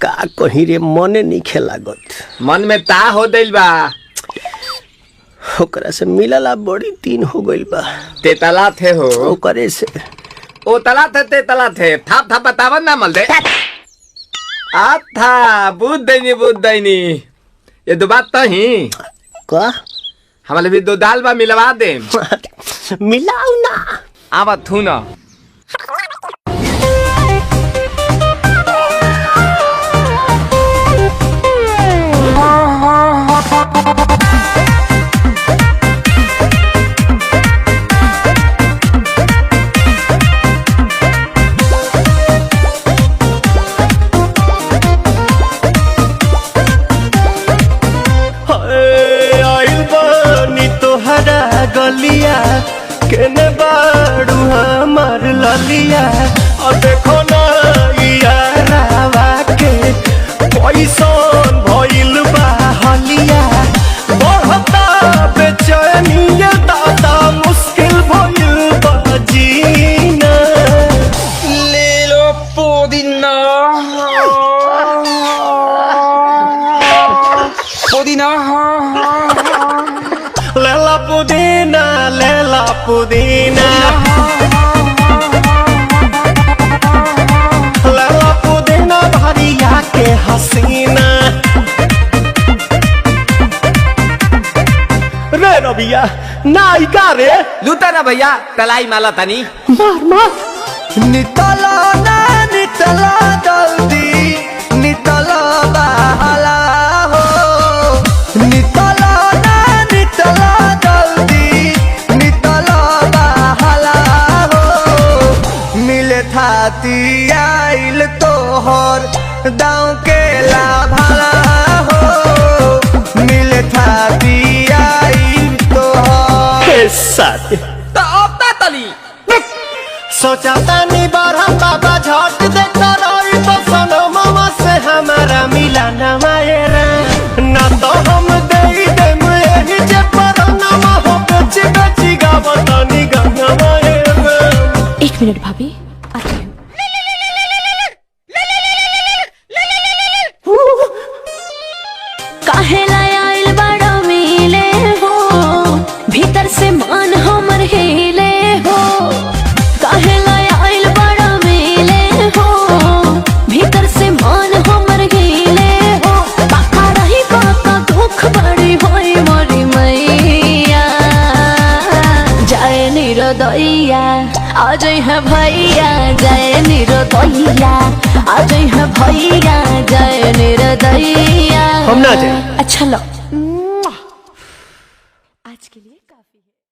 का कहीं रे मने नहीं लागत। मन में ता हो दिल बा ओकरा से मिलला बड़ी दिन हो गइल बा। ते तला थे हो ओकरे से ओ तला थे ते तला थे थाप थाप बतावन ना मल दे आ था बुद्ध दैनी ये दो बात तो ही का हमारे भी दो दाल बा मिलवा दे मिलाऊ ना आवा थू ना गलिया केने बाड़ू हमार ललिया और देखो ना यारावा के पैसन भइल बा हलिया बढ़ता बेचैनी दादा मुश्किल भइल बा जीना ले लो पुदीना लेला पुदीना लेला पुदीना लेला पुदीना भरिया के हसीना रे रबिया नायिका रे लूटा ना भैया तलाई माला तनी मार मार नितला ना नितला जल्दी नितला बहाला हो नितला थाती आइल तोहर दाँव के लाभाला हो मिले थाती आइल तोहर साथी तो अब ता तली सोचा तानी बरहम बाबा झट देखता रही तो सनो मामा से हमारा मिला न मायरा ना तो हम दे देम यही जे परनमा हो बेची बेची गावतानी गंगा मायरा। 1 मिनट भाभी आती हूँ। काहे लायल बड़ा मिले हो भीतर से मान हमर हिले हो काहे लायल बड़ा मिले हो भीतर से मान हमर हिले हो बाका रही बाका दुख बड़ी होई मोरी मैया जाए निरोदैया आज है भैया जय निरोदैया आज है भैया जय निरोदैया हम ना जाए। अच्छा लो आज के लिए काफी है।